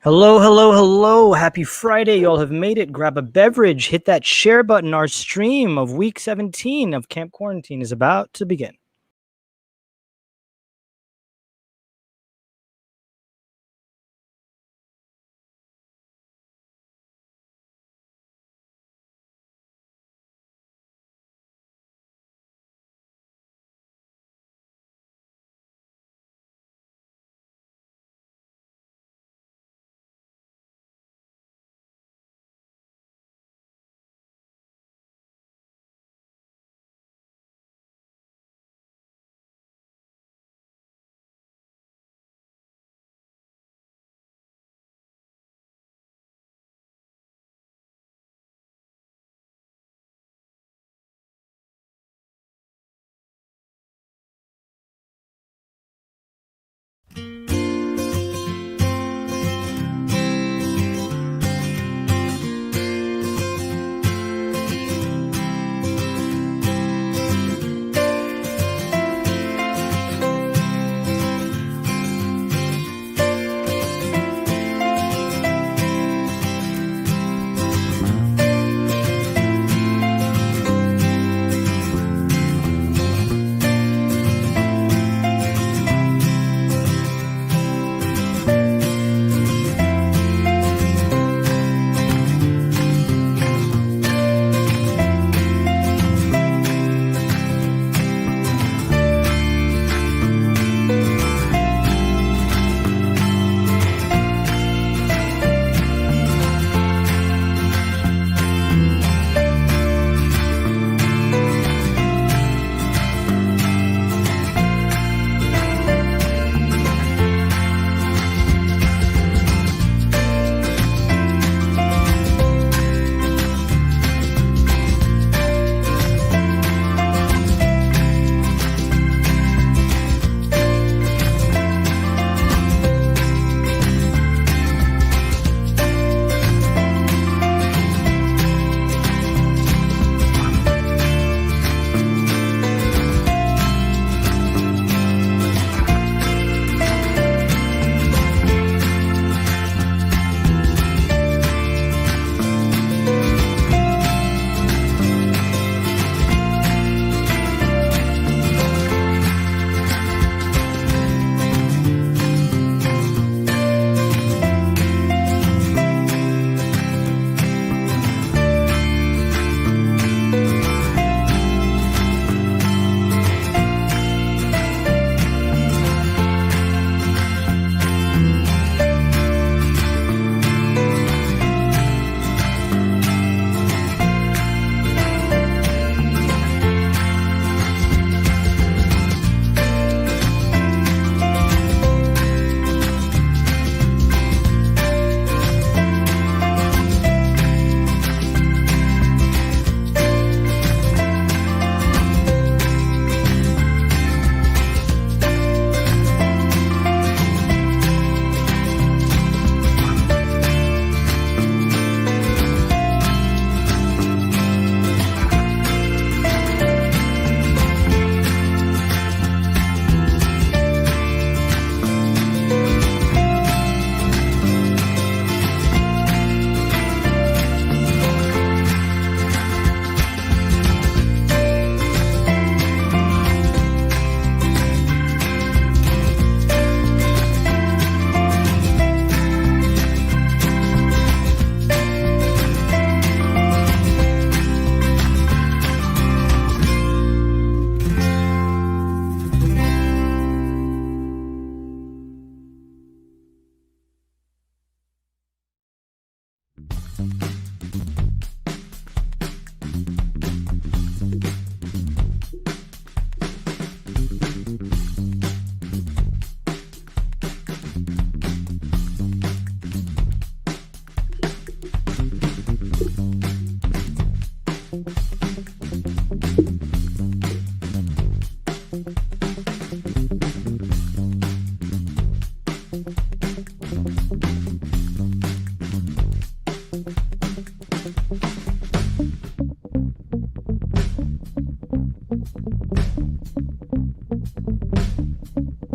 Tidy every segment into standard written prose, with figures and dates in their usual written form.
Hello, hello, hello. Happy Friday. Y'all have made it. Grab a beverage, hit that share button. Our stream of week 17 of Camp Quarantine is about to begin.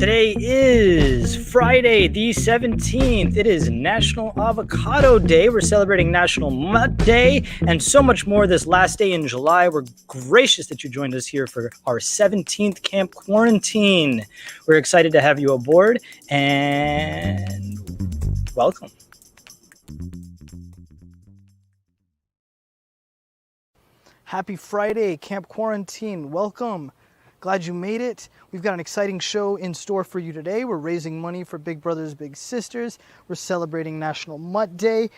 Today is Friday the 17th. It is National Avocado Day. We're celebrating National Mutt Day and so much more this last day in July. We're gracious that you joined us here for our 17th Camp Quarantine. We're excited to have you aboard and welcome. Happy Friday, Camp Quarantine. Welcome. Glad you made it. We've got an exciting show in store for you today. We're raising money for Big Brothers Big Sisters. We're celebrating National Mutt Day,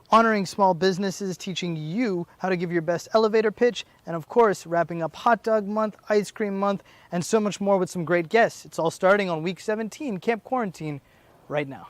honoring small businesses, teaching you how to give your best elevator pitch, and of course, wrapping up Hot Dog Month, Ice Cream Month, and so much more with some great guests. It's all starting on week 17, Camp Quarantine, right now.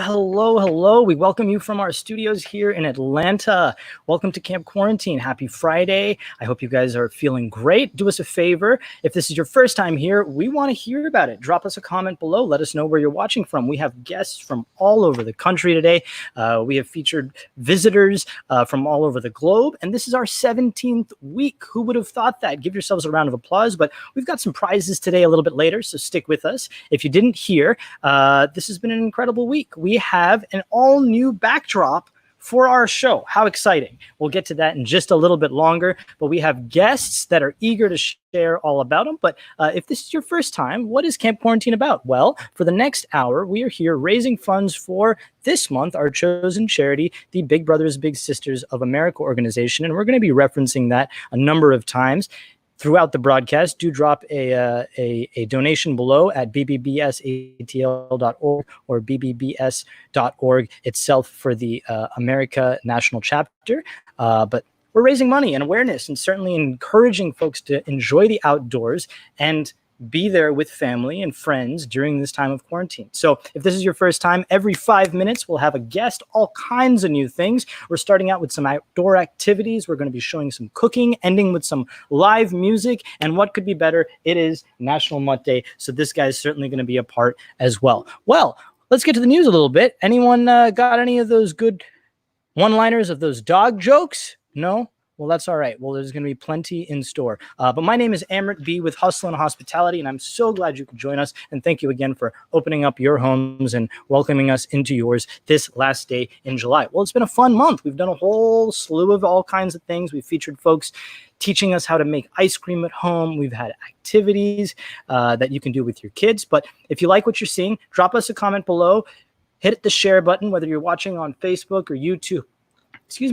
Hello. We welcome you from our studios here in Atlanta. Welcome to Camp Quarantine. Happy Friday. I hope you guys are feeling great. Do us a favor. If this is your first time here, we want to hear about it. Drop us a comment below. Let us know where you're watching from. We have guests from all over the country today. We have featured visitors from all over the globe. And this is our 17th week. Who would have thought that? Give yourselves a round of applause. But we've got some prizes today a little bit later, so stick with us. If you didn't hear, this has been an incredible week. We have an all-new backdrop for our show. How exciting. We'll get to that in just a little bit longer, but we have guests that are eager to share all about them. But if this is your first time, what is Camp Quarantine about? Well, for the next hour, we are here raising funds for this month, our chosen charity, the Big Brothers Big Sisters of America organization, and we're going to be referencing that a number of times throughout the broadcast. Do drop a donation below at bbbsatl.org or bbbs.org itself for the America National Chapter. But we're raising money and awareness and certainly encouraging folks to enjoy the outdoors and be there with family and friends during this time of quarantine. So if this is your first time, every 5 minutes we'll have a guest, all kinds of new things. We're starting out with some outdoor activities. We're going to be showing some cooking, ending with some live music. And what could be better? It is National Mutt Day. So this guy is certainly going to be a part as well. Well, let's get to the news a little bit. Anyone got any of those good one-liners of those dog jokes? No? Well, that's all right. Well, there's going to be plenty in store. But my name is Amrit B with Hustle and Hospitality, and I'm so glad you could join us. And thank you again for opening up your homes and welcoming us into yours this last day in July. Well, it's been a fun month. We've done a whole slew of all kinds of things. We've featured folks teaching us how to make ice cream at home. We've had activities that you can do with your kids. But if you like what you're seeing, drop us a comment below. Hit the share button, whether you're watching on Facebook or YouTube,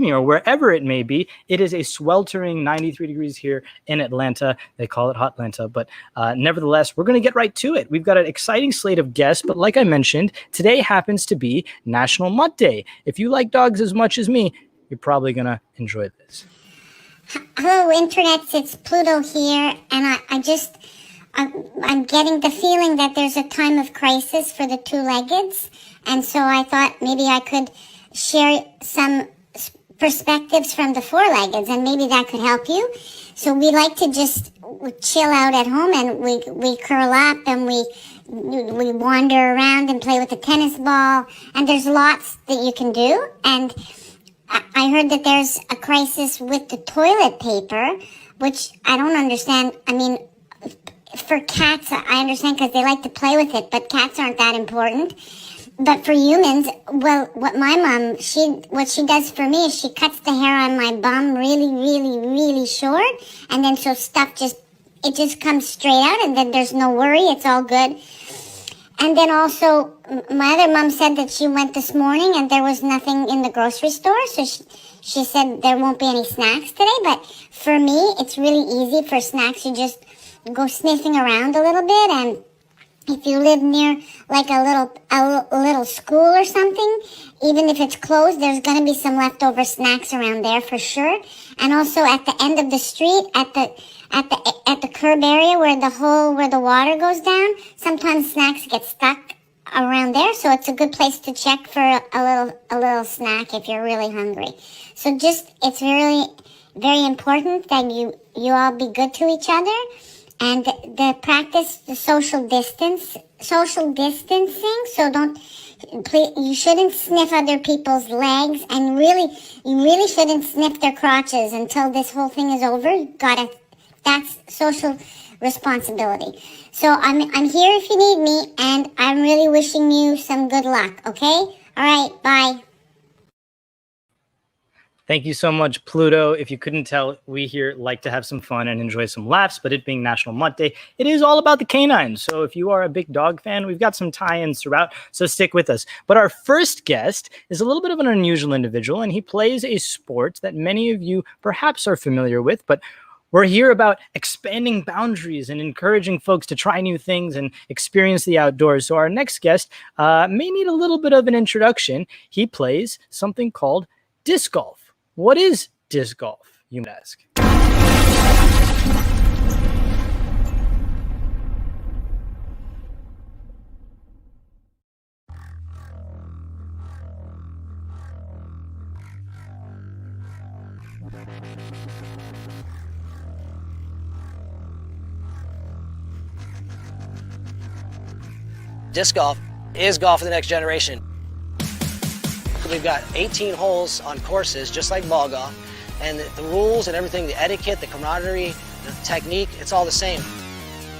or wherever it may be. It is a sweltering 93 degrees here in Atlanta. They call it Hotlanta, but nevertheless, we're going to get right to it. We've got an exciting slate of guests, but like I mentioned, today happens to be National Mutt Day. If you like dogs as much as me, you're probably going to enjoy this. Hello, Internets. It's Pluto here, and I'm getting the feeling that there's a time of crisis for the two-leggeds, and so I thought maybe I could share some perspectives from the four-leggeds, and maybe that could help you. So we like to just chill out at home, and we curl up and we wander around and play with the tennis ball, and there's lots that you can do. And I heard that there's a crisis with the toilet paper, which I don't understand. I mean, for cats, I understand because they like to play with it, but cats aren't that important. But for humans, well, what my mom, what she does for me is she cuts the hair on my bum really, really, really short. And then so stuff it just comes straight out, and then there's no worry. It's all good. And then also, my other mom said that she went this morning and there was nothing in the grocery store. So she said there won't be any snacks today. But for me, it's really easy for snacks. You just go sniffing around a little bit, and if you live near like a little school or something, even if it's closed, there's going to be some leftover snacks around there for sure. And also at the end of the street, at the curb area where the water goes down, sometimes snacks get stuck around there. So it's a good place to check for a little snack if you're really hungry. So it's really very important that you all be good to each other, and the practice the social distancing. So you shouldn't sniff other people's legs, and you really shouldn't sniff their crotches until this whole thing is over. That's social responsibility. So I'm here if you need me, and I'm really wishing you some good luck. Okay? All right. Bye. Thank you so much, Pluto. If you couldn't tell, we here like to have some fun and enjoy some laughs, but it being National Mutt Day, it is all about the canines. So if you are a big dog fan, we've got some tie-ins throughout, so stick with us. But our first guest is a little bit of an unusual individual, and he plays a sport that many of you perhaps are familiar with, but we're here about expanding boundaries and encouraging folks to try new things and experience the outdoors. So our next guest may need a little bit of an introduction. He plays something called disc golf. What is disc golf, you might ask? Disc golf is golf for the next generation. We've got 18 holes on courses, just like ball golf, and the rules and everything, the etiquette, the camaraderie, the technique, it's all the same.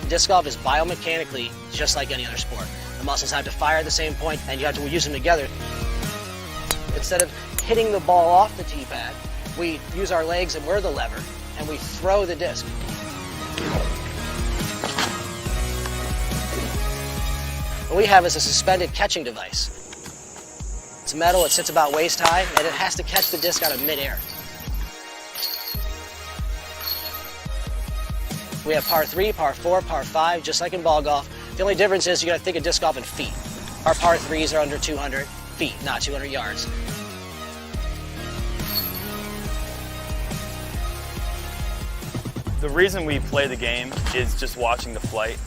Disc golf is biomechanically just like any other sport. The muscles have to fire at the same point, and you have to use them together. Instead of hitting the ball off the tee pad, we use our legs and we're the lever, and we throw the disc. What we have is a suspended catching device. It's metal, it sits about waist high, and it has to catch the disc out of midair. We have par 3, par 4, par 5, just like in ball golf. The only difference is you gotta think of disc golf in feet. Our par 3s are under 200 feet, not 200 yards. The reason we play the game is just watching the flight.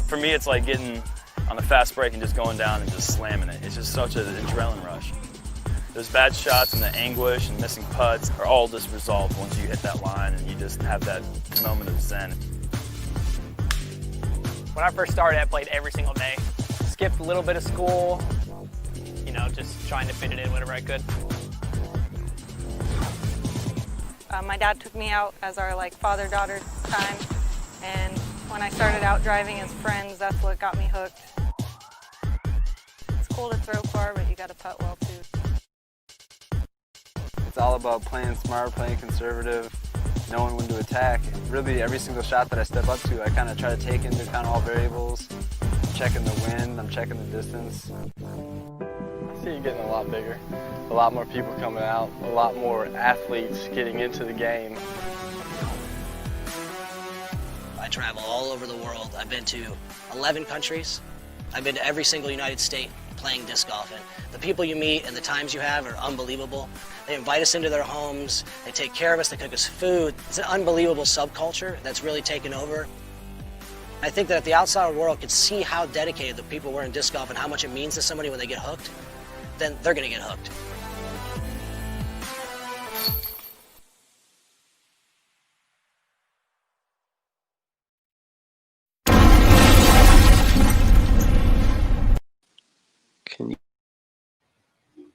For me, it's like getting on the fast break and just going down and just slamming it. It's just such an adrenaline rush. Those bad shots and the anguish and missing putts are all just resolved once you hit that line and you just have that moment of zen. When I first started, I played every single day. Skipped a little bit of school, just trying to fit it in whenever I could. My dad took me out as our father-daughter time, and when I started out driving as friends, that's what got me hooked. It's cool to throw far, but you gotta putt well too. It's all about playing smart, playing conservative, knowing when to attack. Really, every single shot that I step up to, I kind of try to take into account all variables. I'm checking the wind, I'm checking the distance. I see you getting a lot bigger, a lot more people coming out, a lot more athletes getting into the game. I travel all over the world. I've been to 11 countries. I've been to every single United state playing disc golf. And the people you meet and the times you have are unbelievable. They invite us into their homes. They take care of us. They cook us food. It's an unbelievable subculture that's really taken over. I think that if the outside world could see how dedicated the people were in disc golf and how much it means to somebody when they get hooked, then they're going to get hooked.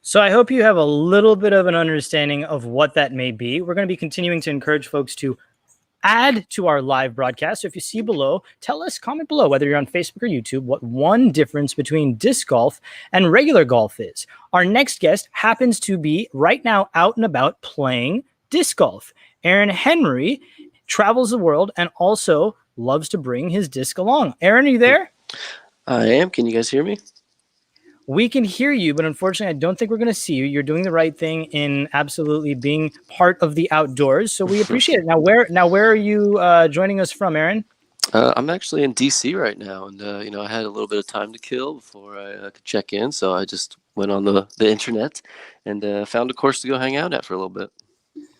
So I hope you have a little bit of an understanding of what that may be. We're going to be continuing to encourage folks to add to our live broadcast. So if you see below, tell us, comment below, whether you're on Facebook or YouTube, what one difference between disc golf and regular golf is. Our next guest happens to be right now out and about playing disc golf. Aaron Henry travels the world and also loves to bring his disc along. Aaron, are you there? I am. Can you guys hear me? We can hear you, but unfortunately, I don't think we're going to see you. You're doing the right thing in absolutely being part of the outdoors, so we appreciate it. Now, where are you joining us from, Aaron? I'm actually in DC right now, and I had a little bit of time to kill before I could check in, so I just went on the internet and found a course to go hang out at for a little bit.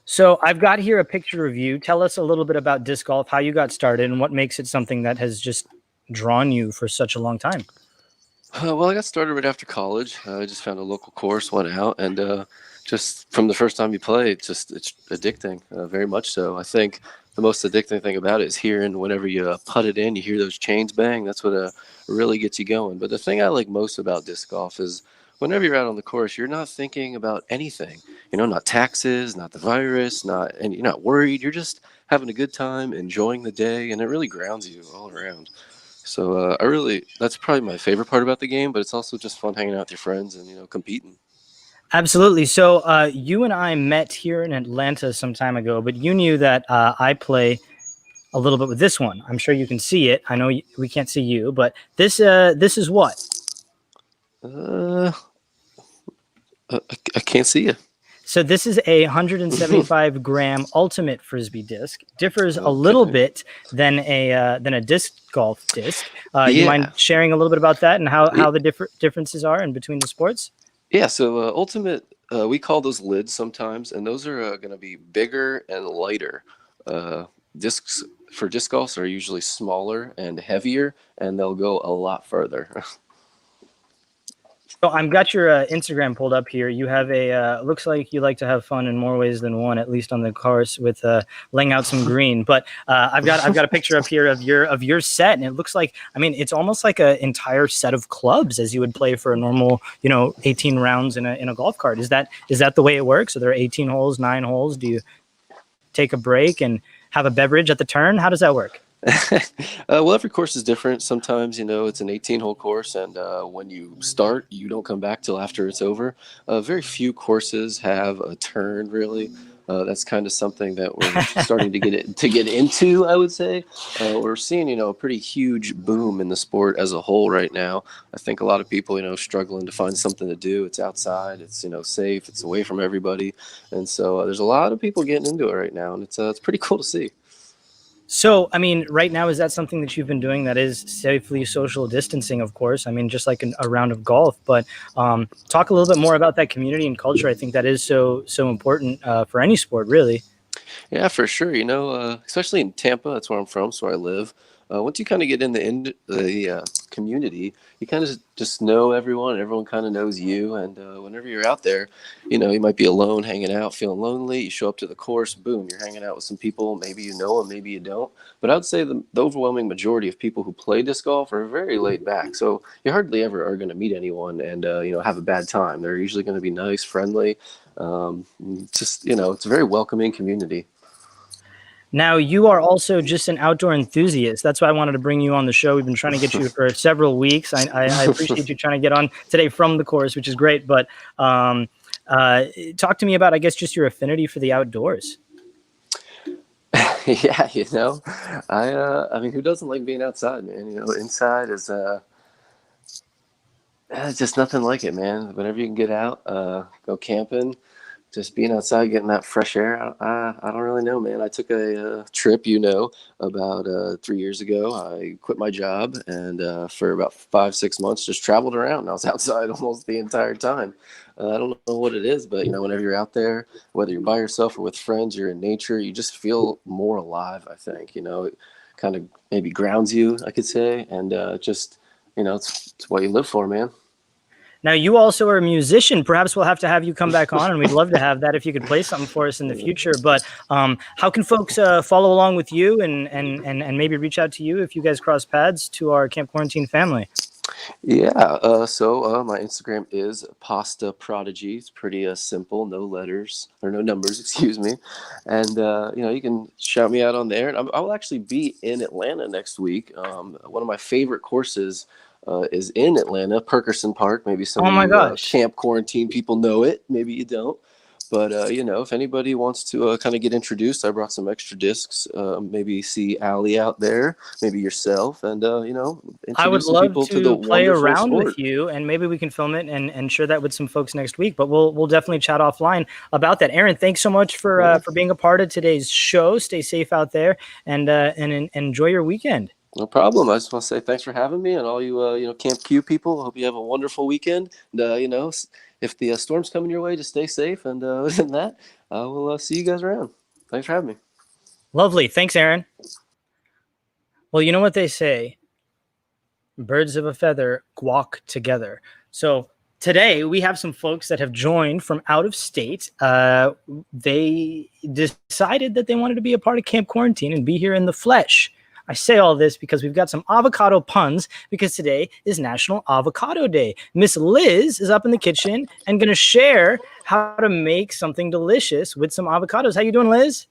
So I've got here a picture of you. Tell us a little bit about disc golf, how you got started, and what makes it something that has just drawn you for such a long time. Well, I got started right after college. I just found a local course, went out, and just from the first time you play, it's addicting, very much so. I think the most addicting thing about it is hearing whenever you putt it in, you hear those chains bang. That's what really gets you going. But the thing I like most about disc golf is whenever you're out on the course, you're not thinking about anything. You know, not taxes, not the virus, and you're not worried. You're just having a good time, enjoying the day, and it really grounds you all around. So that's probably my favorite part about the game, but it's also just fun hanging out with your friends and competing. Absolutely. So you and I met here in Atlanta some time ago, but you knew that I play a little bit with this one. I'm sure you can see it. I know we can't see you, but this is what? Uh, I can't see you. So this is a 175 gram ultimate Frisbee disc. Differs a little Okay. bit than a disc golf disc. You Yeah. mind sharing a little bit about that and how the differences are in between the sports? Yeah. So ultimate, we call those lids sometimes, and those are going to be bigger and lighter. Discs for disc golfs are usually smaller and heavier, and they'll go a lot further. So I've got your Instagram pulled up here. You have looks like you like to have fun in more ways than one, at least on the course with laying out some green. But I've got a picture up here of your set, and it looks like, I mean, it's almost like an entire set of clubs as you would play for a normal, 18 rounds in a golf cart. Is that the way it works? So there are 18 holes, 9 holes. Do you take a break and have a beverage at the turn? How does that work? Well, every course is different. Sometimes, it's an 18-hole course, and when you start, you don't come back till after it's over. Very few courses have a turn, really. That's kind of something that we're starting to get into, I would say. We're seeing, a pretty huge boom in the sport as a whole right now. I think a lot of people, struggling to find something to do. It's outside, it's, safe, it's away from everybody. And so there's a lot of people getting into it right now, and it's pretty cool to see. So, I mean, right now, is that something that you've been doing that is safely social distancing, of course? I mean, just like a round of golf, but talk a little bit more about that community and culture. I think that is so important for any sport, really. Yeah, for sure. Especially in Tampa, that's where I'm from, so I live. Once you kind of get in the community, you kind of just know everyone, and everyone kind of knows you. And whenever you're out there, you might be alone, hanging out, feeling lonely. You show up to the course, boom, you're hanging out with some people. Maybe you know them, maybe you don't. But I would say the overwhelming majority of people who play disc golf are very laid back. So you hardly ever are going to meet anyone and have a bad time. They're usually going to be nice, friendly. It's a very welcoming community. Now, you are also just an outdoor enthusiast. That's why I wanted to bring you on the show. We've been trying to get you for several weeks. I appreciate you trying to get on today from the course, which is great. But talk to me about, I guess, just your affinity for the outdoors. Yeah, I mean, who doesn't like being outside, man? Inside is just nothing like it, man. Whenever you can get out, go camping, just being outside, getting that fresh air. I don't really know, man. I took a trip, about 3 years ago. I quit my job and for about 5-6 months just traveled around. And I was outside almost the entire time. I don't know what it is, but whenever you're out there, whether you're by yourself or with friends, you're in nature, you just feel more alive. I think it kind of maybe grounds you, I could say, and it's what you live for, man. Now, you also are a musician. Perhaps we'll have to have you come back on, and we'd love to have that if you could play something for us in the future. But how can folks follow along with you and maybe reach out to you if you guys cross paths to our Camp Quarantine family? Yeah, so my Instagram is Pasta Prodigy. It's pretty simple, no letters or no numbers, excuse me. And you can shout me out on there. And I will actually be in Atlanta next week. One of my favorite courses is in Atlanta, Perkerson Park. Maybe some Oh my of you gosh. Camp Quarantine people know it. Maybe you don't. But if anybody wants to kind of get introduced, I brought some extra discs. Maybe see Allie out there, maybe yourself, and I would introduce some love people to the to play wonderful around sport. with you, and maybe we can film it and share that with some folks next week. But we'll definitely chat offline about that. Aaron, thanks so much for being a part of today's show. Stay safe out there, and enjoy your weekend. No problem. I just want to say thanks for having me, and all you Camp Q people. Hope you have a wonderful weekend. And if the storm's coming your way, just stay safe. And other than that, I will see you guys around. Thanks for having me. Lovely. Thanks, Aaron. Well, you know what they say. Birds of a feather guac together. So today we have some folks that have joined from out of state. They decided that they wanted to be a part of Camp Quarantine and be here in the flesh. I say all this because we've got some avocado puns because today is National Avocado Day. Miss Liz is up in the kitchen and going to share how to make something delicious with some avocados. How you doing, Liz?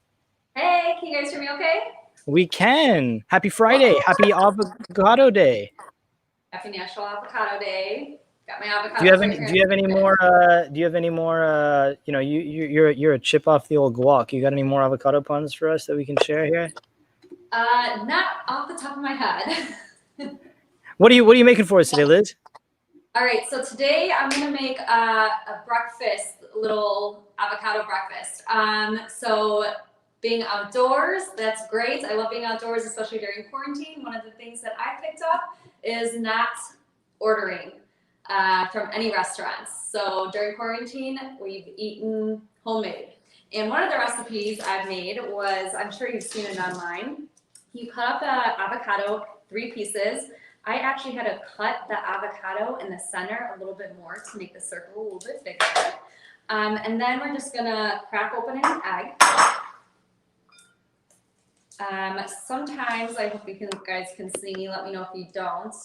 Hey, can you guys hear me okay? We can. Happy Friday. Happy Avocado Day. Happy National Avocado Day. Got my avocado. Do you have any more? You know, you're a chip off the old guac. You got any more avocado puns for us that we can share here? Not off the top of my head. What are you making for us today, Liz? All right, so today I'm gonna make a breakfast, little avocado breakfast. So being outdoors, that's great. I love being outdoors, especially during quarantine. One of the things that I picked up is not ordering from any restaurants. So during quarantine, we've eaten homemade. And one of the recipes I've made was, I'm sure you've seen it online. You cut up the avocado 3 pieces. I actually had to cut the avocado in the center a little bit more to make the circle a little bit bigger. And then we're just gonna crack open an egg. Sometimes, I hope you guys can see me, let me know if you don't.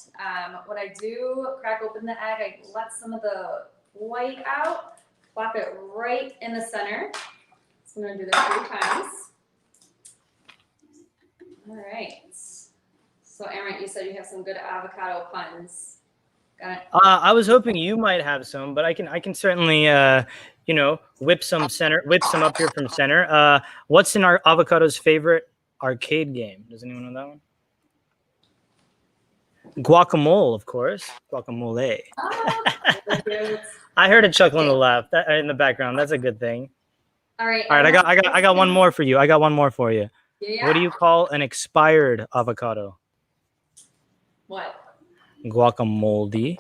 When I do crack open the egg, I let some of the white out, plop it right in the center. So I'm gonna do this 3 times. All right. So Aaron, you said you have some good avocado puns. Got it. I was hoping you might have some, but I can certainly you know, whip some up here from center. What's in our avocado's favorite arcade game? Does anyone know that one? Guacamole, of course. Guacamole. Oh, I heard a chuckle in the laugh in the background. That's a good thing. all right. All right, I got one more for you. I got one more for you. Yeah. What do you call an expired avocado? What? Guacamole.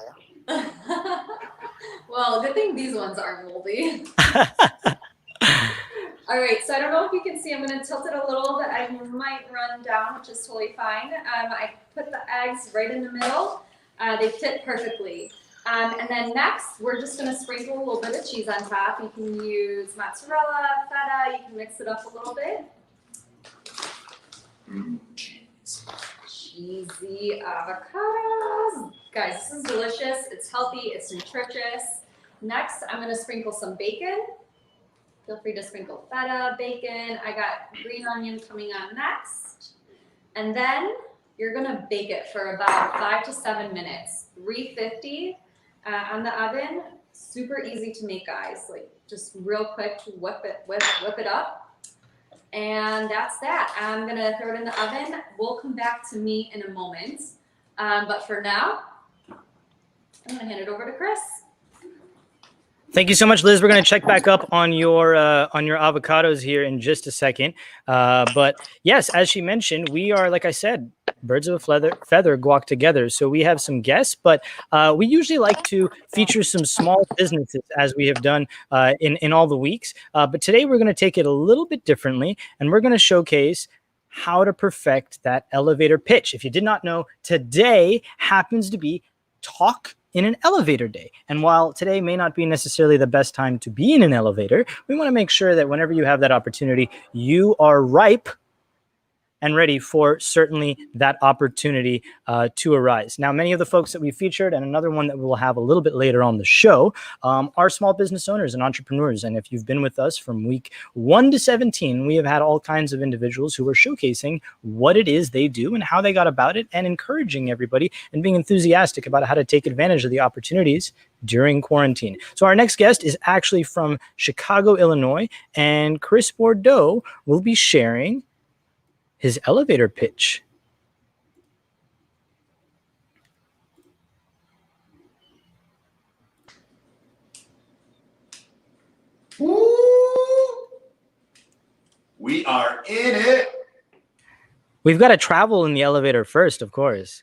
Well, good thing these ones aren't moldy. All right, so I don't know if you can see, I'm gonna tilt it a little that I might run down, which is totally fine. I put the eggs right in the middle. They fit perfectly. And then next, we're just gonna sprinkle a little bit of cheese on top. You can use mozzarella, feta, you can mix it up a little bit. Cheesy avocados. Guys, this is delicious. It's healthy, it's nutritious. Next, I'm gonna sprinkle some bacon. Feel free to sprinkle feta, bacon. I got green onion coming on next. And then you're gonna bake it for about 5 to 7 minutes, 350 on the oven. Super easy to make, guys. Like just real quick, whip it up. And that's that. I'm gonna throw it in the oven. We'll come back to me in a moment. But for now, I'm gonna hand it over to Chris. Thank you so much, Liz. We're going to check back up on your avocados here in just a second. But yes, as she mentioned, we are, like I said, birds of a feather guac together. So we have some guests, but we usually like to feature some small businesses as we have done in all the weeks. But today we're going to take it a little bit differently, and we're going to showcase how to perfect that elevator pitch. If you did not know, today happens to be Talk in an Elevator Day. And while today may not be necessarily the best time to be in an elevator, we want to make sure that whenever you have that opportunity, you are ripe and ready for certainly that opportunity to arise. Now, many of the folks that we featured, and another one that we will have a little bit later on the show, are small business owners and entrepreneurs. And if you've been with us from week 1 to 17, we have had all kinds of individuals who are showcasing what it is they do and how they got about it, and encouraging everybody and being enthusiastic about how to take advantage of the opportunities during quarantine. So our next guest is actually from Chicago, Illinois, and Chris Bordeaux will be sharing his elevator pitch. Woo! We are in it. We've got to travel in the elevator first, of course.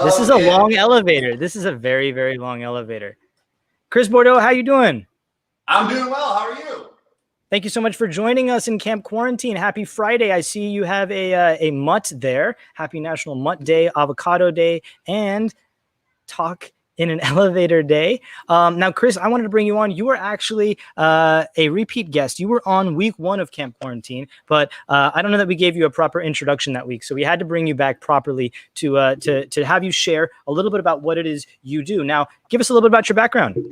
This is a long elevator. This is a very, very long elevator. Chris Bordeaux, how you doing? I'm doing well. How are you? Thank you so much for joining us in Camp Quarantine. Happy Friday. I see you have a mutt there. Happy National Mutt Day, Avocado Day, and Talk in an Elevator Day. Now, Chris, I wanted to bring you on. You were actually a repeat guest. You were on week 1 of Camp Quarantine, but I don't know that we gave you a proper introduction that week. So we had to bring you back properly to have you share a little bit about what it is you do. Now, give us a little bit about your background.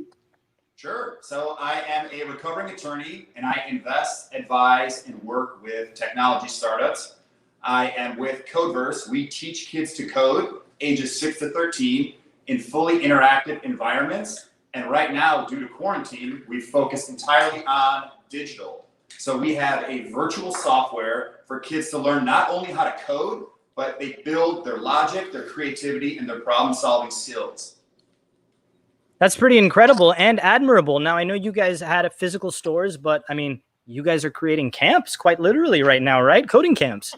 Sure. So I am a recovering attorney, and I invest, advise, and work with technology startups. I am with Codeverse. We teach kids to code ages 6 to 13 in fully interactive environments. And right now, due to quarantine, we've focused entirely on digital. So we have a virtual software for kids to learn not only how to code, but they build their logic, their creativity, and their problem-solving skills. That's pretty incredible and admirable. Now, I know you guys had physical stores, but I mean, you guys are creating camps quite literally right now, right? Coding camps.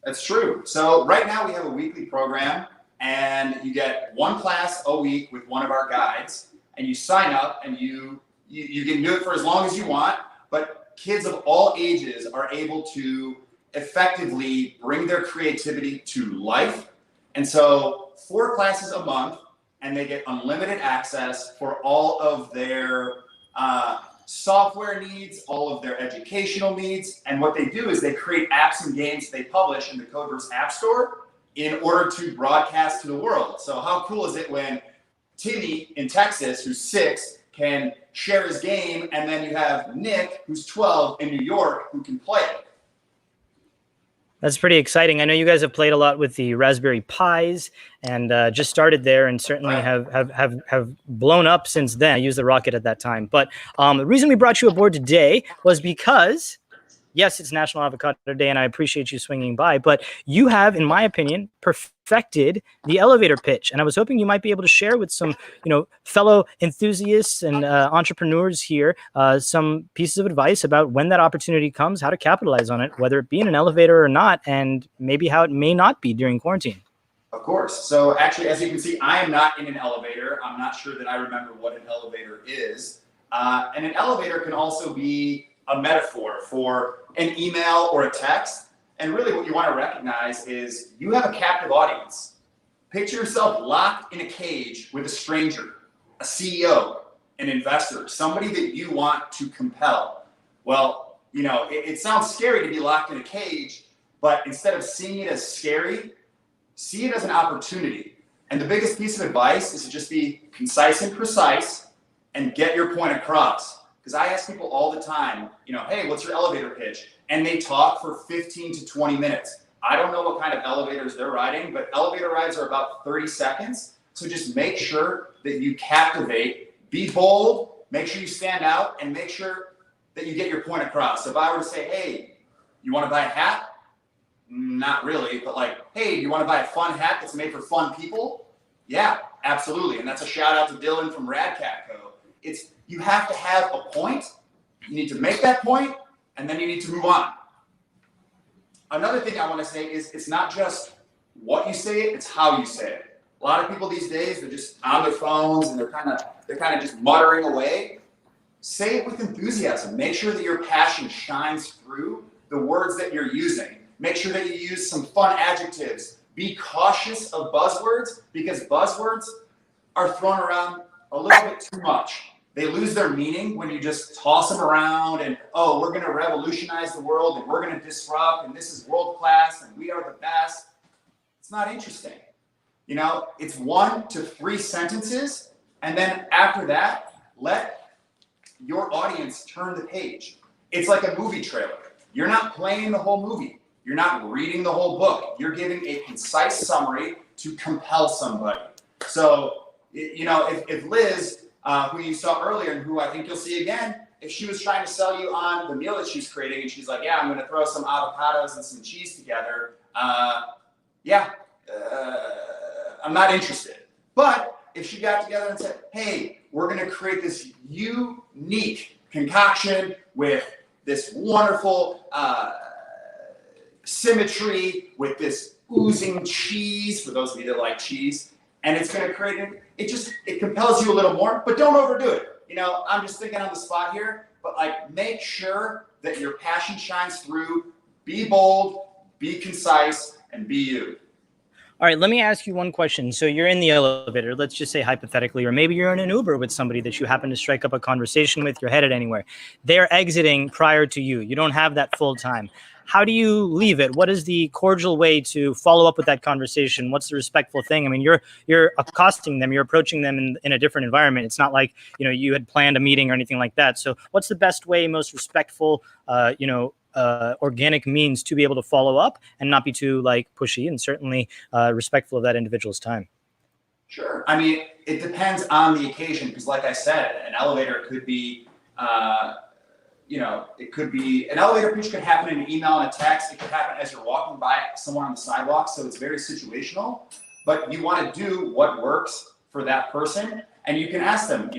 That's true. So right now we have a weekly program, and you get 1 class a week with one of our guides, and you sign up, and you can do it for as long as you want, but kids of all ages are able to effectively bring their creativity to life. And so 4 classes a month, and they get unlimited access for all of their software needs, all of their educational needs. And what they do is they create apps and games they publish in the Codeverse App Store in order to broadcast to the world. So how cool is it when Timmy in Texas, who's 6, can share his game, and then you have Nick, who's 12, in New York, who can play it? That's pretty exciting. I know you guys have played a lot with the Raspberry Pis and just started there, and certainly have blown up since then. I used the Rocket at that time. But the reason we brought you aboard today was because, yes, it's National Avocado Day, and I appreciate you swinging by, but you have, in my opinion, perfected the elevator pitch. And I was hoping you might be able to share with some, fellow enthusiasts and entrepreneurs here some pieces of advice about when that opportunity comes, how to capitalize on it, whether it be in an elevator or not, and maybe how it may not be during quarantine. Of course. So actually, as you can see, I am not in an elevator. I'm not sure that I remember what an elevator is. And an elevator can also be a metaphor for an email or a text. And really what you want to recognize is you have a captive audience. Picture yourself locked in a cage with a stranger, a CEO, an investor, somebody that you want to compel. Well, it sounds scary to be locked in a cage, but instead of seeing it as scary, see it as an opportunity. And the biggest piece of advice is to just be concise and precise and get your point across. Because I ask people all the time, hey, what's your elevator pitch? And they talk for 15 to 20 minutes. I don't know what kind of elevators they're riding, but elevator rides are about 30 seconds. So just make sure that you captivate, be bold, make sure you stand out, and make sure that you get your point across. So if I were to say, hey, you want to buy a hat? Not really, but hey, you want to buy a fun hat that's made for fun people? Yeah, absolutely. And that's a shout out to Dylan from Radcat Co. You have to have a point, you need to make that point, and then you need to move on. Another thing I want to say is it's not just what you say, it's how you say it. A lot of people these days, they're just on their phones and they're kind of just muttering away. Say it with enthusiasm. Make sure that your passion shines through the words that you're using. Make sure that you use some fun adjectives. Be cautious of buzzwords, because buzzwords are thrown around a little bit too much. They lose their meaning when you just toss them around and, oh, we're going to revolutionize the world and we're going to disrupt and this is world class and we are the best. It's not interesting. It's 1 to 3 sentences. And then after that, let your audience turn the page. It's like a movie trailer. You're not playing the whole movie. You're not reading the whole book. You're giving a concise summary to compel somebody. So, if Liz, who you saw earlier and who I think you'll see again, if she was trying to sell you on the meal that she's creating and she's like, yeah, I'm going to throw some avocados and some cheese together. I'm not interested. But if she got together and said, hey, we're going to create this unique concoction with this wonderful symmetry, with this oozing cheese, for those of you that like cheese, and it's going to create it compels you a little more, but don't overdo it. I'm just thinking on the spot here. but like make sure that your passion shines through. Be bold, be concise, and be you. All right, let me ask you one question. So you're in the elevator, let's just say hypothetically, or maybe you're in an Uber with somebody that you happen to strike up a conversation with, you're headed anywhere. They're exiting prior to you. You don't have that full time. How do you leave it? What is the cordial way to follow up with that conversation? What's the respectful thing? I mean, you're accosting them, you're approaching them in a different environment. It's not like, you had planned a meeting or anything like that. So what's the best way, most respectful, organic means to be able to follow up and not be too pushy, and certainly respectful of that individual's time? Sure. I mean, it depends on the occasion, because like I said, an elevator could be, it could be an elevator pitch could happen in an email and a text. It could happen as you're walking by someone on the sidewalk. So it's very situational, but you want to do what works for that person. And you can ask them,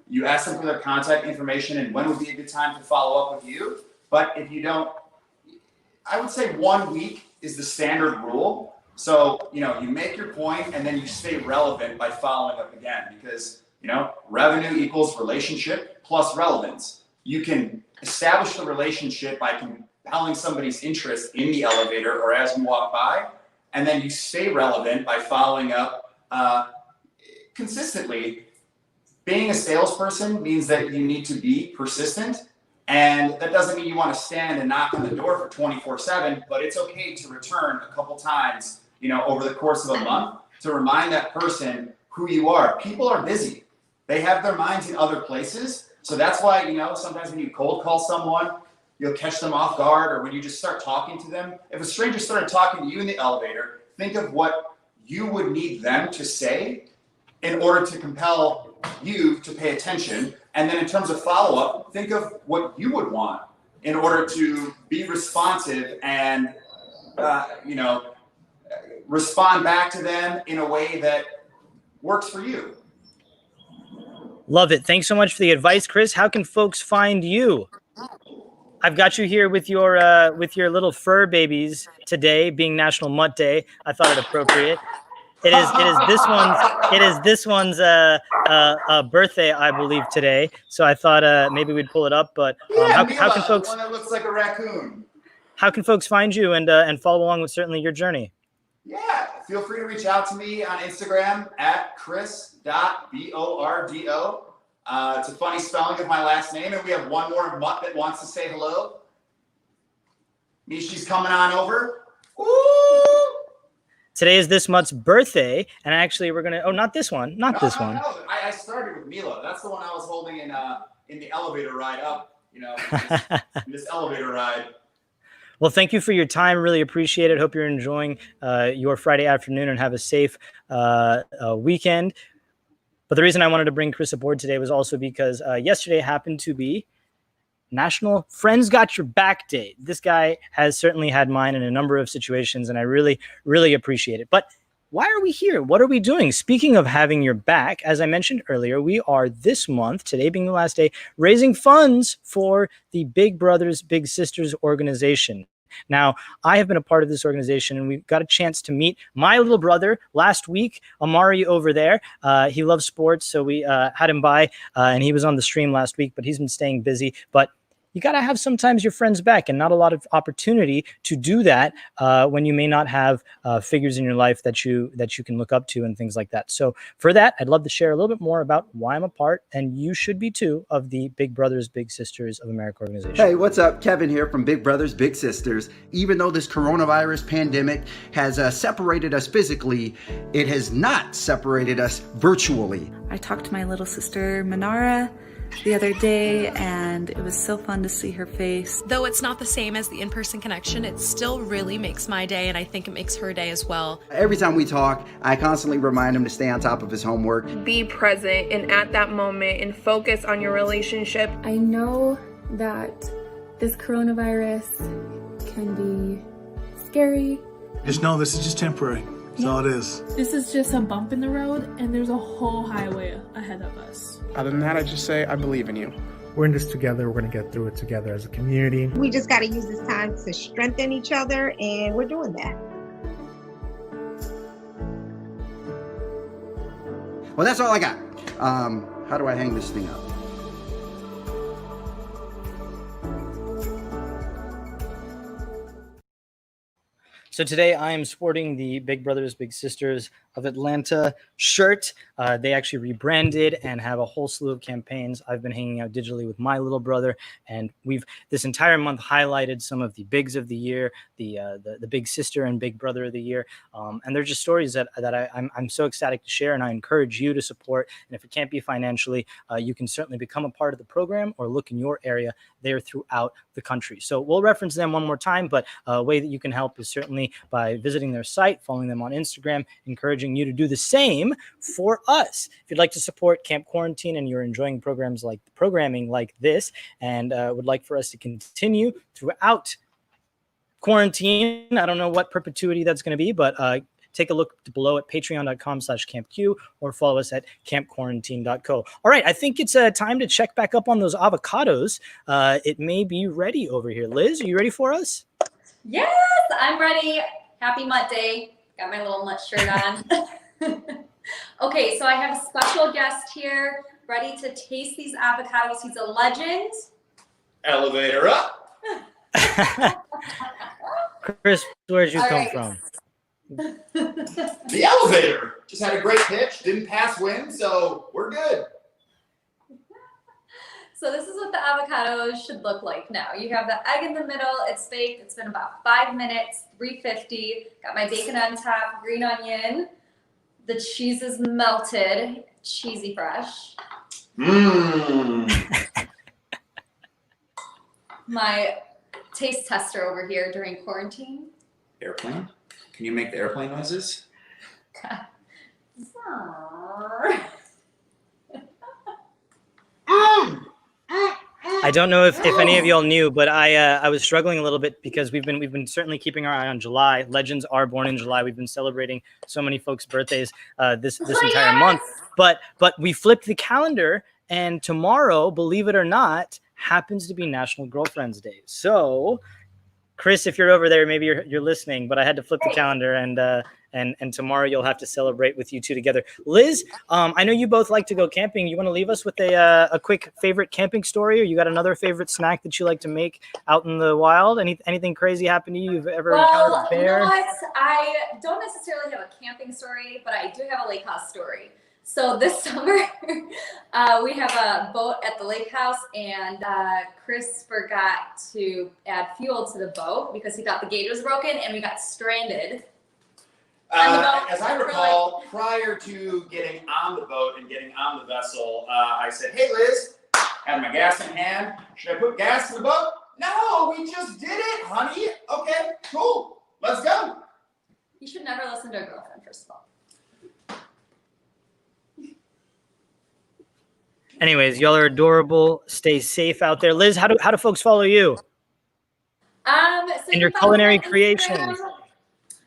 you ask them for their contact information and when would be a good time to follow up with you. But if you don't, I would say 1 week is the standard rule. So, you make your point and then you stay relevant by following up again, because, revenue equals relationship plus relevance. You can establish the relationship by compelling somebody's interest in the elevator or as you walk by, and then you stay relevant by following up consistently. Being a salesperson means that you need to be persistent. And that doesn't mean you want to stand and knock on the door for 24/7, but it's okay to return a couple times, over the course of a month to remind that person who you are. People are busy. They have their minds in other places. So that's why, sometimes when you cold call someone, you'll catch them off guard, or when you just start talking to them. If a stranger started talking to you in the elevator, think of what you would need them to say in order to compel you to pay attention. And then in terms of follow-up, think of what you would want in order to be responsive and, respond back to them in a way that works for you. Love it. Thanks so much for the advice, Chris. How can folks find you? I've got you here with your little fur babies today, being National Mutt Day. I thought it appropriate. It is this one's birthday, I believe, today. So I thought maybe we'd pull it up. But how can folks? The one that looks like a raccoon. How can folks find you and follow along with certainly your journey? Yeah, feel free to reach out to me on Instagram at chris.bordo. It's a funny spelling of my last name, and we have one more mutt that wants to say hello. Mishy's coming on over. Woo! Today is this mutt's birthday, and actually we're gonna. Oh, not this one. Not this one. No. I started with Mila. That's the one I was holding in the elevator ride up. In this elevator ride. Well, thank you for your time. Really appreciate it. Hope you're enjoying your Friday afternoon and have a safe weekend. But the reason I wanted to bring Chris aboard today was also because yesterday happened to be National Friends Got Your Back Day. This guy has certainly had mine in a number of situations, and I really, really appreciate it. But why are we here? What are we doing? Speaking of having your back, as I mentioned earlier, we are this month, today being the last day, raising funds for the Big Brothers Big Sisters organization. Now, I have been a part of this organization, and we got a chance to meet my little brother last week, Amari over there. He loves sports, so we had him by, and he was on the stream last week, but he's been staying busy. But you got to have sometimes your friends back, and not a lot of opportunity to do that when you may not have figures in your life that you can look up to and things like that. So for that, I'd love to share a little bit more about why I'm a part, and you should be too, of the Big Brothers Big Sisters of America organization. Hey, what's up? Kevin here from Big Brothers Big Sisters. Even though this coronavirus pandemic has separated us physically, it has not separated us virtually. I talked to my little sister, Manara, the other day, and it was so fun to see her face. Though it's not the same as the in-person connection, it still really makes my day, and I think it makes her day as well. Every time we talk, I constantly remind him to stay on top of his homework. Be present and at that moment and focus on your relationship. I know that this coronavirus can be scary. Just know this is just temporary. That's all it is. This is just a bump in the road, and there's a whole highway ahead of us. Other than that, I just say I believe in you. We're in this together. We're going to get through it together as a community. We just got to use this time to strengthen each other, and we're doing that. Well, that's all I got. How do I hang this thing up? So today I am sporting the Big Brothers Big Sisters of Atlanta shirt. They actually rebranded and have a whole slew of campaigns. I've been hanging out digitally with my little brother, and we've this entire month highlighted some of the bigs of the year, the big sister and big brother of the year, and they're just stories that I'm so ecstatic to share, and I encourage you to support. And if it can't be financially, you can certainly become a part of the program or look in your area. They're throughout the country. So we'll reference them one more time, but a way that you can help is certainly by visiting their site, following them on Instagram, encouraging you to do the same for us. If you'd like to support Camp Quarantine and you're enjoying programming like this and would like for us to continue throughout quarantine, I don't know what perpetuity that's going to be, but take a look below at patreon.com/campq or follow us at campquarantine.co. All right, I think it's time to check back up on those avocados. It may be ready over here. Liz, are you ready for us? Yes, I'm ready. Happy Mutt Day. Got my little Mutt shirt on. Okay, so I have a special guest here, ready to taste these avocados. He's a legend. Elevator up. Chris, where'd you All come right. from? The elevator just had a great pitch, didn't pass wind, so we're good. So this is what the avocados should look like now. You have the egg in the middle. It's baked. It's been about 5 minutes, 350. Got my bacon on top, green onion. The cheese is melted, cheesy fresh. Mmm. My taste tester over here during quarantine. Airplane? Can you make the airplane noises? I don't know if any of y'all knew, but I was struggling a little bit because we've been certainly keeping our eye on July. Legends are born in July. We've been celebrating so many folks' birthdays this entire month. But we flipped the calendar, and tomorrow, believe it or not, happens to be National Girlfriends Day. So, Chris, if you're over there, maybe you're listening, but I had to flip the calendar, and tomorrow you'll have to celebrate with you two together. Liz, I know you both like to go camping. You want to leave us with a quick favorite camping story, or you got another favorite snack that you like to make out in the wild? Anything crazy happened to you? You've ever encountered a bear? You know what? I don't necessarily have a camping story, but I do have a lake house story. So this summer, we have a boat at the lake house, and Chris forgot to add fuel to the boat because he thought the gauge was broken, and we got stranded. As I recall, prior to getting on the boat and getting on the vessel, I said, "Hey, Liz, had my gas in hand. Should I put gas in the boat?" "No, we just did it, honey." "Okay, cool. Let's go." You should never listen to a girlfriend, first of all. Anyways, y'all are adorable. Stay safe out there. Liz, how do folks follow you? So And your culinary creations.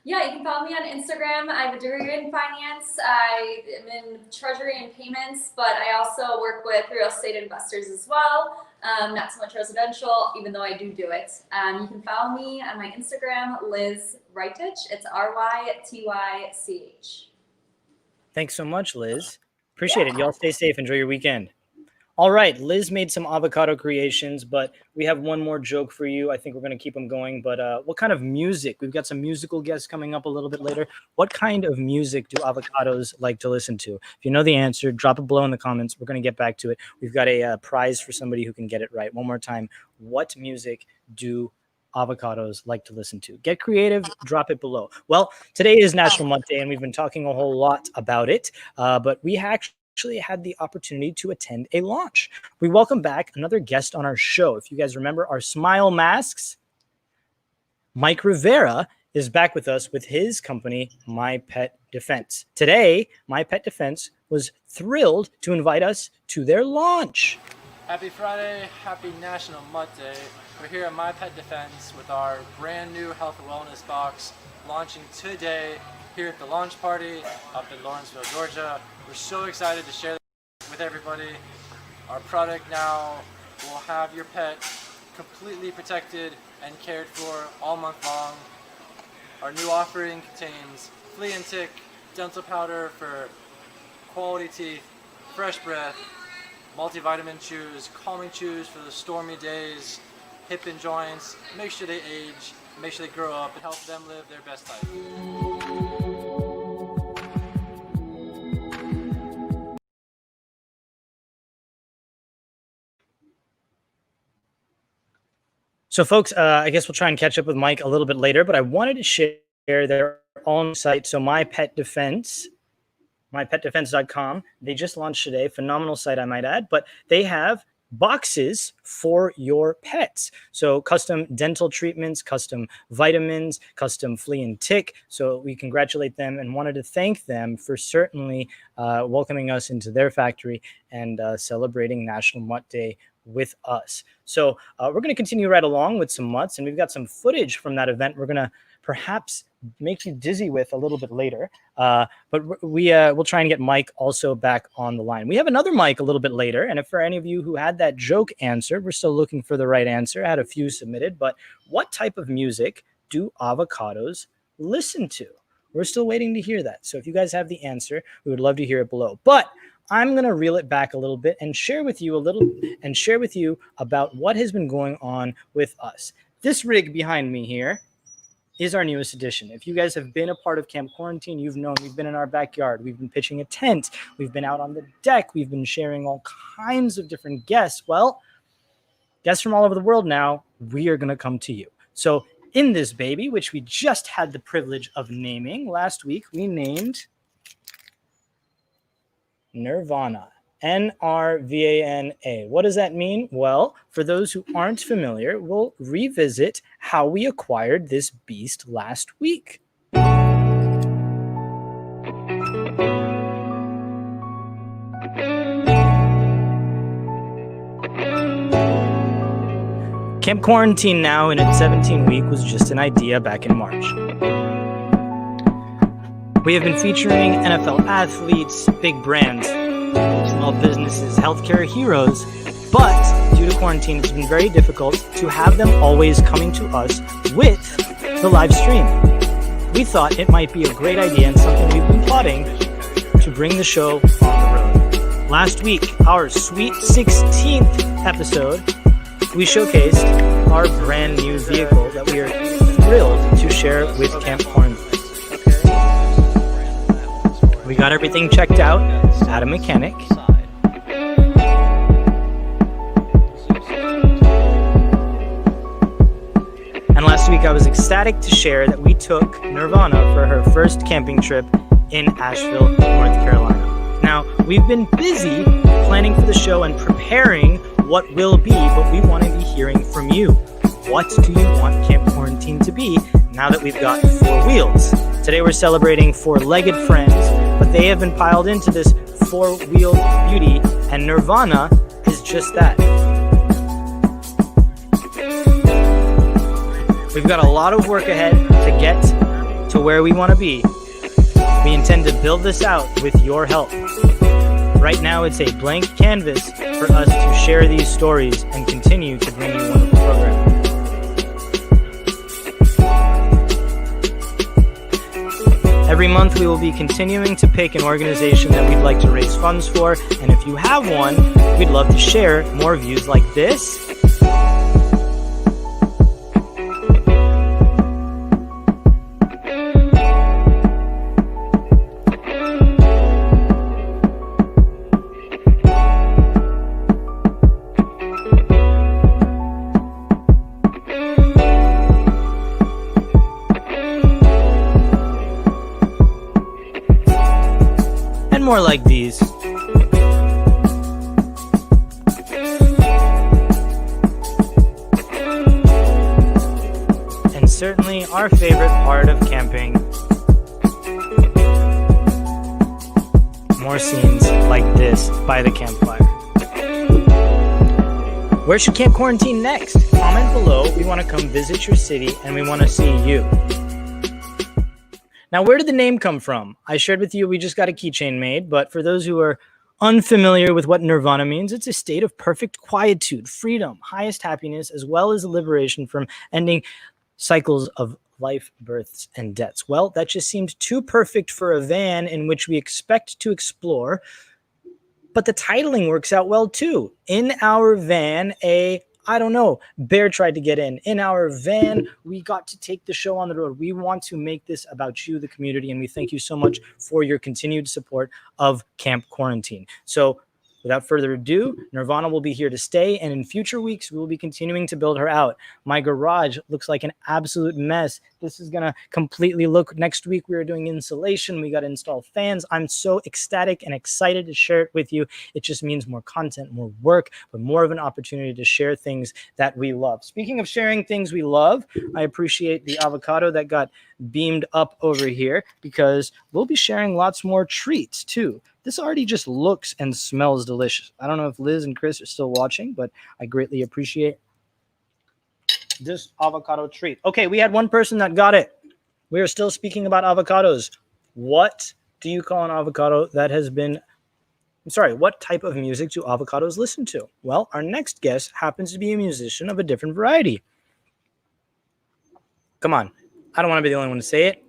Yeah, you can follow me on Instagram. I have a degree in finance. I am in treasury and payments, but I also work with real estate investors as well. Not so much residential, even though I do it. You can follow me on my Instagram, Liz Rytich. It's RYTYCH. Thanks so much, Liz. Appreciate it. Y'all stay safe. Enjoy your weekend. All right, Liz made some avocado creations, but we have one more joke for you. I think we're going to keep them going, but what kind of music? We've got some musical guests coming up a little bit later. What kind of music do avocados like to listen to? If you know the answer, drop it below in the comments. We're going to get back to it. We've got a prize for somebody who can get it right. One more time, what music do avocados like to listen to? Get creative, drop it below. Well, today is National Mutt Day, and we've been talking a whole lot about it, but we actually had the opportunity to attend a launch. We welcome back another guest on our show. If you guys remember our smile masks, Mike Rivera is back with us with his company, My Pet Defense. Today, My Pet Defense was thrilled to invite us to their launch. Happy Friday, happy National Mutt Day. We're here at My Pet Defense with our brand new health and wellness box launching today here at the launch party up in Lawrenceville, Georgia. We're so excited to share this with everybody. Our product now will have your pet completely protected and cared for all month long. Our new offering contains flea and tick, dental powder for quality teeth, fresh breath, multivitamin chews, calming chews for the stormy days, hip and joints, make sure they age make sure they grow up and help them live their best life. So, folks, I guess we'll try and catch up with Mike a little bit later, but I wanted to share their own site. So, My Pet Defense, mypetdefense.com, they just launched today. Phenomenal site, I might add, but they have boxes for your pets. So custom dental treatments, custom vitamins, custom flea and tick. So we congratulate them and wanted to thank them for certainly welcoming us into their factory and celebrating National Mutt Day with us. So we're going to continue right along with some mutts, and we've got some footage from that event we're going to perhaps make you dizzy with a little bit later. But we'll try and get Mike also back on the line. We have another Mike a little bit later. And if for any of you who had that joke answered, we're still looking for the right answer. I had a few submitted, but what type of music do avocados listen to? We're still waiting to hear that. So if you guys have the answer, we would love to hear it below. But I'm going to reel it back a little bit and share with you about what has been going on with us. This rig behind me here is our newest addition. If you guys have been a part of Camp Quarantine, you've known we've been in our backyard. We've been pitching a tent. We've been out on the deck. We've been sharing all kinds of different guests. Well, guests from all over the world now, we are going to come to you. So in this baby, which we just had the privilege of naming last week, we named Nirvana. Nrvana. What does that mean? Well, for those who aren't familiar, we'll revisit how we acquired this beast last week. Camp Quarantine now in its 17th week was just an idea back in March. We have been featuring NFL athletes, big brands, small businesses, healthcare heroes, but due to quarantine, it's been very difficult to have them always coming to us with the live stream. We thought it might be a great idea and something we've been plotting to bring the show on the road. Last week, our sweet 16th episode, we showcased our brand new vehicle that we are thrilled to share with Camp Quarantine. We got everything checked out at a mechanic. And last week I was ecstatic to share that we took Nirvana for her first camping trip in Asheville, North Carolina. Now, we've been busy planning for the show and preparing what will be, but we want to be hearing from you. What do you want Camp Quarantine to be now that we've got 4 wheels? Today we're celebrating 4-legged friends, but they have been piled into this 4-wheeled beauty, and Nirvana is just that. We've got a lot of work ahead to get to where we want to be. We intend to build this out with your help. Right now it's a blank canvas for us to share these stories and continue to bring you wonderful programming. Every month we will be continuing to pick an organization that we'd like to raise funds for, and if you have one, we'd love to share more views like this. More like these. And certainly our favorite part of camping, more scenes like this by the campfire. Where should Camp Quarantine next? Comment below. We want to come visit your city and we want to see you. Now, where did the name come from? I shared with you we just got a keychain made, but for those who are unfamiliar with what Nirvana means, it's a state of perfect quietude, freedom, highest happiness, as well as a liberation from ending cycles of life, births, and deaths. Well, that just seemed too perfect for a van in which we expect to explore, but the titling works out well too. In our van, a I don't know. Bear tried to get in our van. We got to take the show on the road. We want to make this about you, the community, and we thank you so much for your continued support of Camp Quarantine. So without further ado, Nirvana will be here to stay, and in future weeks, we will be continuing to build her out. My garage looks like an absolute mess. This is going to completely look. Next week, we are doing insulation. We got to install fans. I'm so ecstatic and excited to share it with you. It just means more content, more work, but more of an opportunity to share things that we love. Speaking of sharing things we love, I appreciate the avocado that got beamed up over here because we'll be sharing lots more treats too. This already just looks and smells delicious. I don't know if Liz and Chris are still watching, but I greatly appreciate this avocado treat. Okay, we had one person that got it. We are still speaking about avocados. What do you call an avocado that has been... I'm sorry, what type of music do avocados listen to? Well, our next guest happens to be a musician of a different variety. Come on. I don't want to be the only one to say it.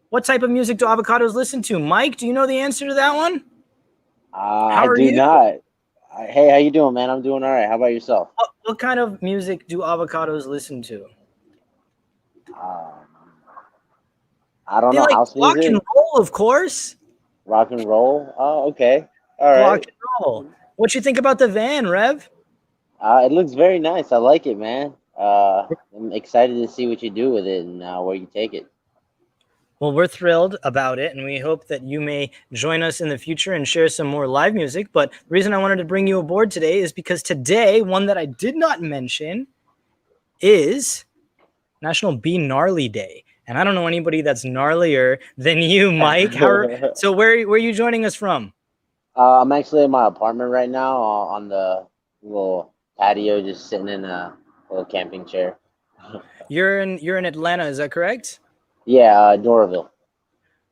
What type of music do avocados listen to? Mike, do you know the answer to that one? I do not. Hey, how you doing, man? I'm doing all right. How about yourself? What kind of music do avocados listen to? I don't They know. like House rock music? and roll, of course. Rock and roll? Oh, okay. All right. Rock and roll. What you think about the van, Rev? It looks very nice. I like it, man. I'm excited to see what you do with it and where you take it. Well, we're thrilled about it, and we hope that you may join us in the future and share some more live music. But the reason I wanted to bring you aboard today is because today, one that I did not mention is National Be Gnarly Day. And I don't know anybody that's gnarlier than you, Mike. So where are you joining us from? I'm actually in my apartment right now on the little patio, just sitting in a little camping chair. You're in Atlanta, is that correct? Yeah, Doraville.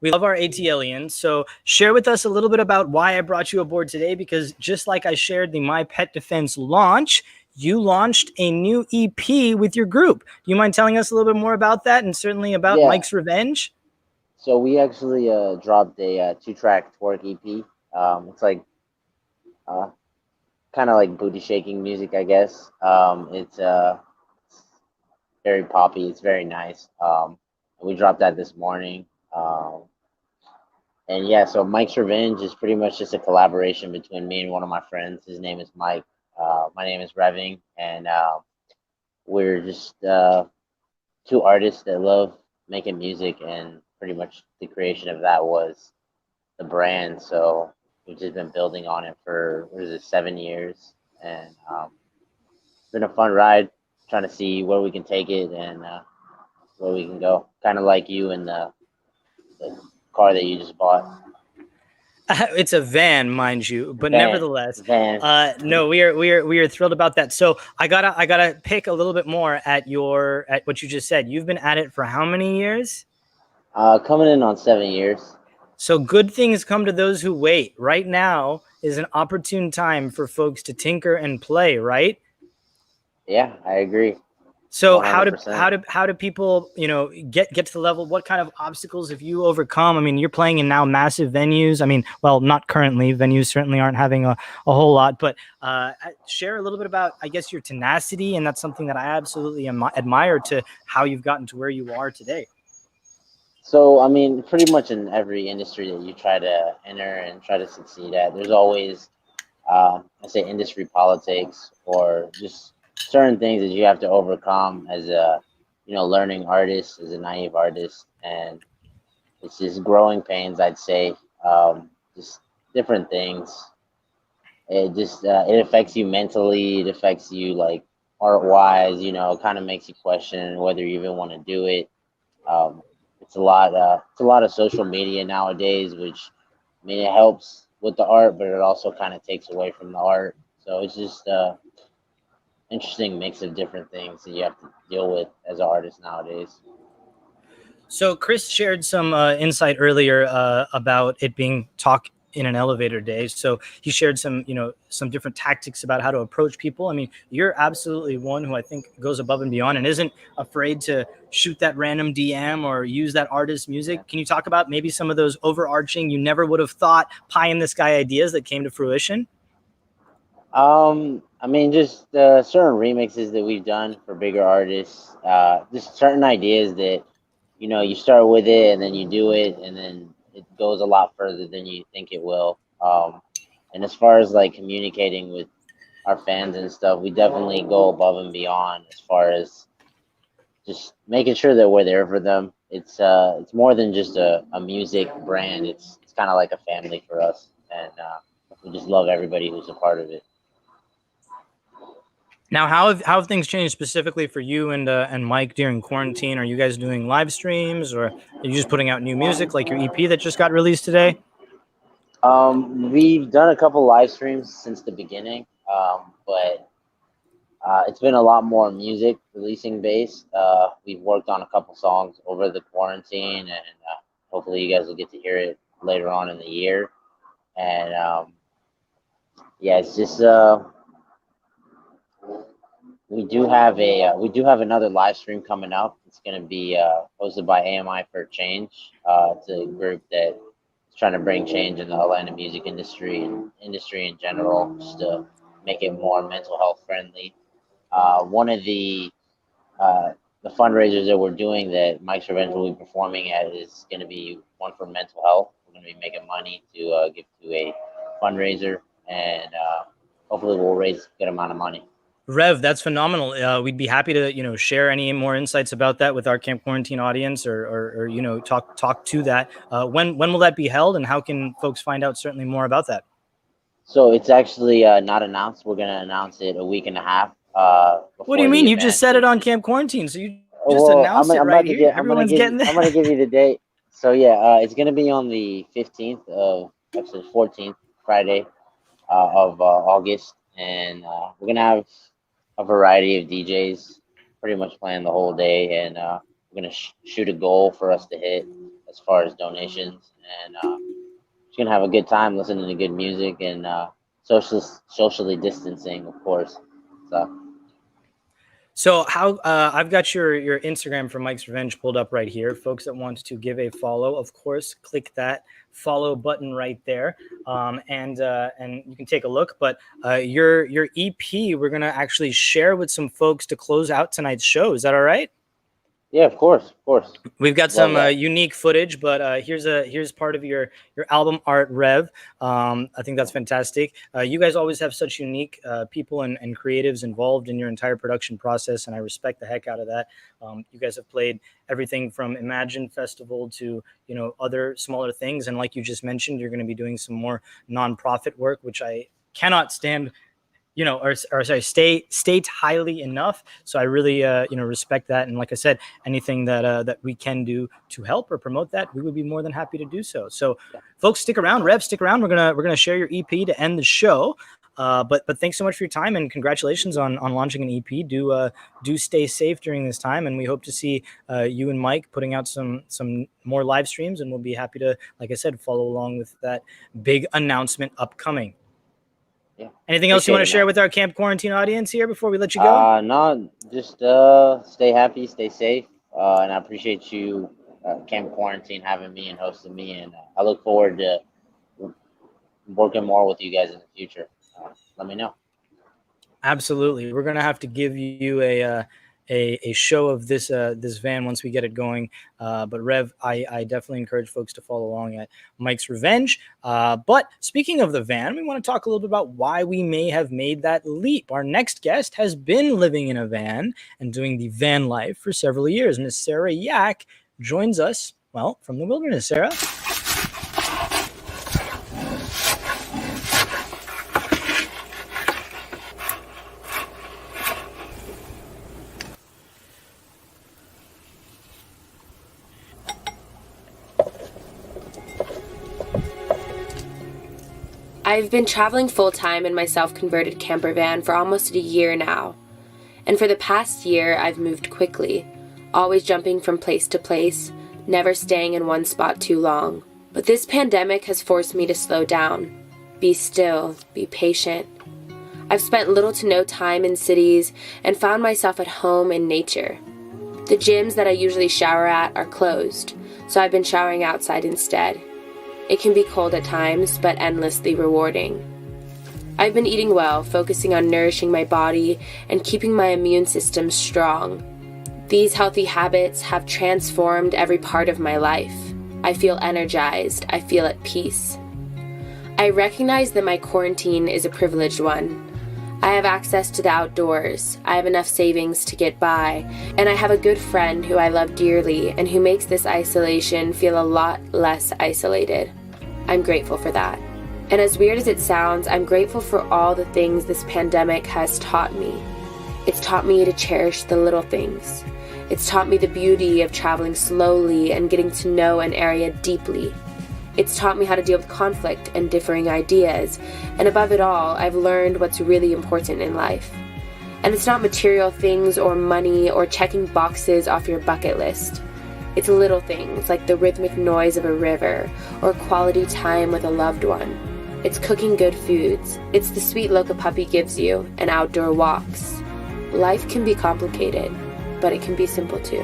We love our ATLians, so share with us a little bit about why I brought you aboard today, because just like I shared the My Pet Defense launch, you launched a new EP with your group. Do you mind telling us a little bit more about that, and certainly about Mike's Revenge? So we actually dropped a 2-track twerk EP. It's like kind of like booty shaking music, I guess. It's very poppy. It's very nice. We dropped that this morning. And yeah, so Mike's Revenge is pretty much just a collaboration between me and one of my friends. His name is Mike. My name is Reving, and we're just two artists that love making music, and pretty much the creation of that was the brand. So we've just been building on it for 7 years, and it's been a fun ride, trying to see where we can take it and where we can go. Kind of like you and the car that you just bought. It's a van, mind you, but Van. nevertheless, Van. no, we are thrilled about that. So I gotta pick a little bit more at what you just said. You've been at it for how many years? Coming in on 7 years. So good things come to those who wait. Right now is an opportune time for folks to tinker and play, right? Yeah, I agree. So 100%. how do people, get to the level? What kind of obstacles have you overcome? I mean, you're playing in now massive venues. I mean, well, not currently. Venues certainly aren't having a whole lot, but share a little bit about, I guess, your tenacity, and that's something that I absolutely admire to how you've gotten to where you are today. So, I mean, pretty much in every industry that you try to enter and try to succeed at, there's always, I say, industry politics or just certain things that you have to overcome as a, learning artist, as a naive artist. And it's just growing pains, I'd say, just different things. It just, it affects you mentally. It affects you like art-wise, kind of makes you question whether you even want to do it. It's a lot of social media nowadays, which, I mean, it helps with the art, but it also kind of takes away from the art. So it's just interesting mix of different things that you have to deal with as an artist nowadays. So Chris shared some insight earlier about it being talk in an elevator day. So he shared some different tactics about how to approach people. I mean, you're absolutely one who I think goes above and beyond and isn't afraid to shoot that random DM or use that artist's music. Can you talk about maybe some of those overarching, you never would have thought pie in the sky ideas that came to fruition? I mean, just certain remixes that we've done for bigger artists. Just certain ideas that, you know, you start with it and then you do it and then it goes a lot further than you think it will. And as far as like communicating with our fans and stuff, we definitely go above and beyond as far as just making sure that we're there for them. It's more than just a music brand. It's kind of like a family for us, and we just love everybody who's a part of it. Now, how have things changed specifically for you and Mike during quarantine? Are you guys doing live streams, or are you just putting out new music like your EP that just got released today? We've done a couple live streams since the beginning, but it's been a lot more music releasing based. We've worked on a couple songs over the quarantine, and hopefully you guys will get to hear it later on in the year. And yeah, it's just we do have another live stream coming up. It's going to be hosted by AMI for Change. It's a group that is trying to bring change in the Atlanta music industry and industry in general, just to make it more mental health friendly. One of the fundraisers that we're doing that Mike's Revenge will be performing at is going to be one for mental health. We're going to be making money to give to a fundraiser, and hopefully we'll raise a good amount of money. Rev, that's phenomenal. We'd be happy to share any more insights about that with our Camp Quarantine audience, or talk to that. When will that be held, and how can folks find out certainly more about that? So it's actually not announced. We're gonna announce it a week and a half. What do you mean? You just said it on Camp Quarantine, so you just announced it right here. Everyone's getting this. I'm gonna give you the date. So yeah, it's gonna be on the 15th of, actually 14th, Friday of August, and we're gonna have a variety of DJs pretty much playing the whole day, and we're gonna shoot a goal for us to hit as far as donations, and just gonna have a good time listening to good music and socially distancing, of course. So how I've got your Instagram for Mike's Revenge pulled up right here. Folks that want to give a follow, of course, click that follow button right there, and you can take a look. But your EP, we're gonna actually share with some folks to close out tonight's show. Is that all right? Yeah, of course. We've got some unique footage, but here's part of your album art, Rev. I think that's fantastic. You guys always have such unique people and creatives involved in your entire production process, and I respect the heck out of that. You guys have played everything from Imagine Festival to other smaller things, and like you just mentioned, you're going to be doing some more nonprofit work, which I cannot stand. State highly enough. So I really, respect that. And like I said, anything that we can do to help or promote that, we would be more than happy to do so. So, folks, stick around. Rev, stick around. We're gonna share your EP to end the show. But thanks so much for your time, and congratulations on launching an EP. Do stay safe during this time, and we hope to see you and Mike putting out some more live streams, and we'll be happy to, like I said, follow along with that big announcement upcoming. Yeah. Anything else you want to share with our Camp Quarantine audience here before we let you go? No, just stay happy, stay safe, and I appreciate you, Camp Quarantine, having me and hosting me, and I look forward to working more with you guys in the future. Let me know. Absolutely, we're gonna have to give you a show of this van once we get it going. But Rev, I definitely encourage folks to follow along at Mike's Revenge. But speaking of the van, we want to talk a little bit about why we may have made that leap. Our next guest has been living in a van and doing the van life for several years. Miss Sarah Yak joins us, from the wilderness. Sarah. I've been traveling full-time in my self-converted camper van for almost a year now. And for the past year, I've moved quickly, always jumping from place to place, never staying in one spot too long. But this pandemic has forced me to slow down, be still, be patient. I've spent little to no time in cities and found myself at home in nature. The gyms that I usually shower at are closed, so I've been showering outside instead. It can be cold at times, but endlessly rewarding. I've been eating well, focusing on nourishing my body and keeping my immune system strong. These healthy habits have transformed every part of my life. I feel energized. I feel at peace. I recognize that my quarantine is a privileged one. I have access to the outdoors, I have enough savings to get by, and I have a good friend who I love dearly and who makes this isolation feel a lot less isolated. I'm grateful for that. And as weird as it sounds, I'm grateful for all the things this pandemic has taught me. It's taught me to cherish the little things. It's taught me the beauty of traveling slowly and getting to know an area deeply. It's taught me how to deal with conflict and differing ideas, and above it all, I've learned what's really important in life. And it's not material things or money or checking boxes off your bucket list. It's little things like the rhythmic noise of a river or quality time with a loved one. It's cooking good foods. It's the sweet look a puppy gives you and outdoor walks. Life can be complicated, but it can be simple too.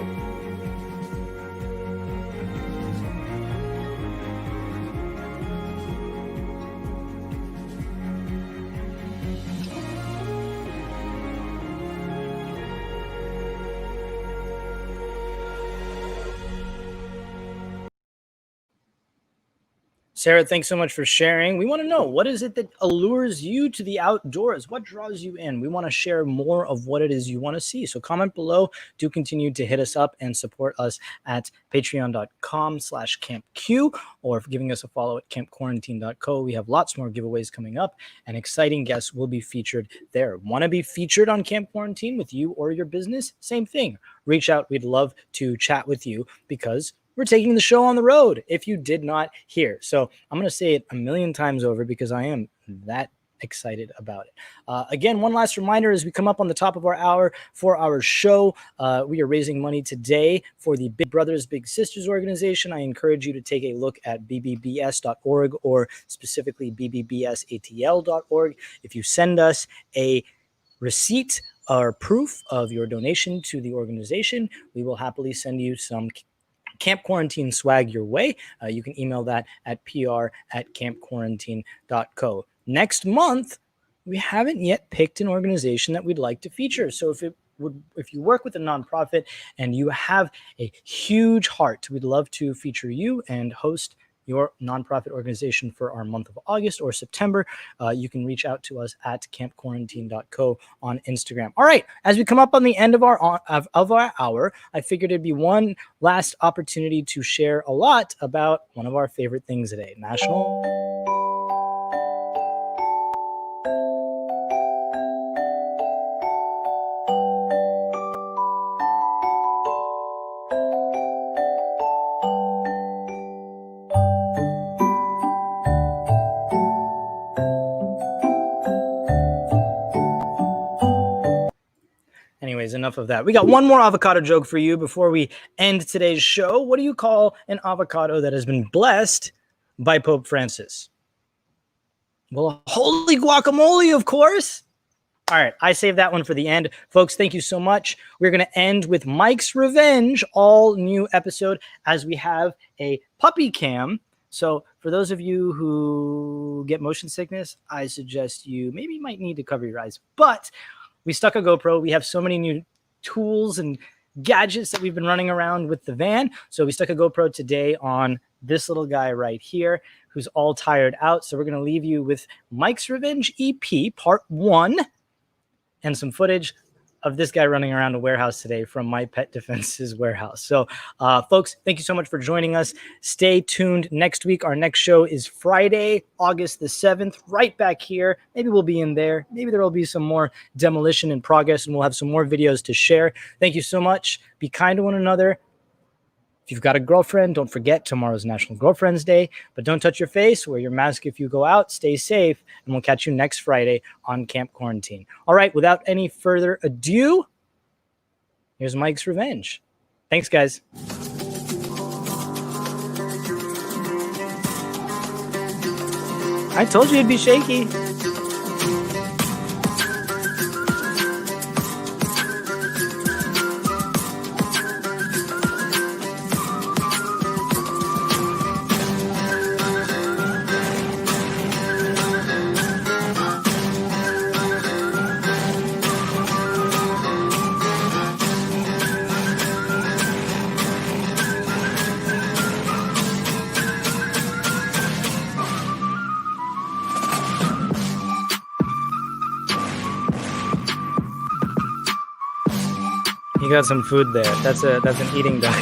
Sarah, thanks so much for sharing. We want to know, what is it that allures you to the outdoors? What draws you in? We want to share more of what it is you want to see. So comment below. Do continue to hit us up and support us at patreon.com/campq or giving us a follow at campquarantine.co. We have lots more giveaways coming up and exciting guests will be featured there. Want to be featured on Camp Quarantine with you or your business? Same thing. Reach out. We'd love to chat with you because we're taking the show on the road, if you did not hear. So I'm going to say it a million times over because I am that excited about it. Again, one last reminder as we come up on the top of our hour for our show, we are raising money today for the Big Brothers Big Sisters organization. I encourage you to take a look at bbbs.org or specifically bbbsatl.org. If you send us a receipt or proof of your donation to the organization, we will happily send you some Camp Quarantine swag your way. You can email that at pr@campquarantine.co. Next month, we haven't yet picked an organization that we'd like to feature. So if you work with a nonprofit and you have a huge heart, we'd love to feature you and host your nonprofit organization for our month of August or September. You can reach out to us at campquarantine.co on Instagram. All right, as we come up on the end of our hour, I figured it'd be one last opportunity to share a lot about one of our favorite things today, National Anyways, enough of that. We got one more avocado joke for you before we end today's show. What do you call an avocado that has been blessed by Pope Francis? Well, holy guacamole, of course. All right, I saved that one for the end. Folks, thank you so much. We're going to end with Mike's Revenge, all new episode, as we have a puppy cam. So for those of you who get motion sickness, I suggest you maybe might need to cover your eyes. But we stuck a GoPro. We have so many new tools and gadgets that we've been running around with the van. So we stuck a GoPro today on this little guy right here who's all tired out. So we're going to leave you with Mike's Revenge EP Part 1 and some footage of this guy running around a warehouse today from My Pet Defense's warehouse. So, folks, thank you so much for joining us. Stay tuned next week. Our next show is Friday, August the 7th, right back here. Maybe we'll be in there. Maybe there will be some more demolition in progress, and we'll have some more videos to share. Thank you so much. Be kind to one another. If you've got a girlfriend, don't forget tomorrow's National Girlfriend's Day, but don't touch your face, wear your mask if you go out, stay safe, and we'll catch you next Friday on Camp Quarantine. All right, without any further ado, here's Mike's Revenge. Thanks, guys. I told you it'd be shaky. You got some food there. That's an eating duck.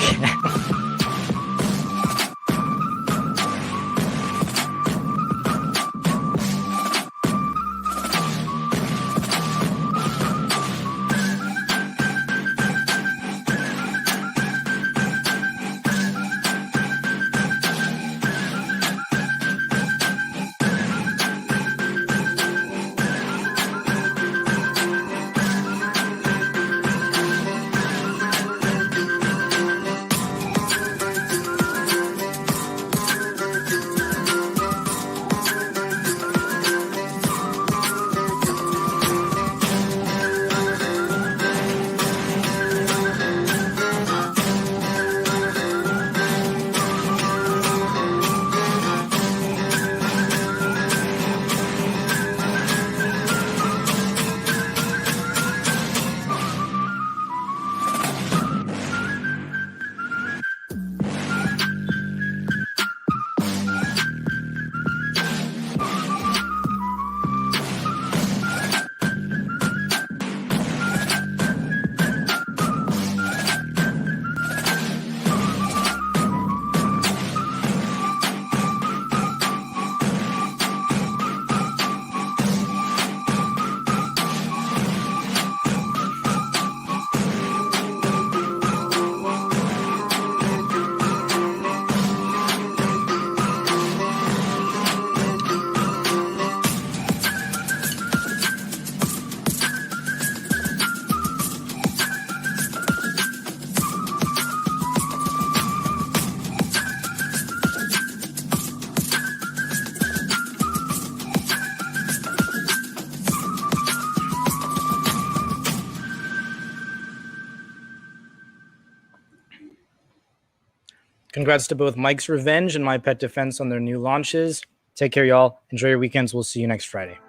Congrats to both Mike's Revenge and My Pet Defense on their new launches. Take care, y'all. Enjoy your weekends. We'll see you next Friday.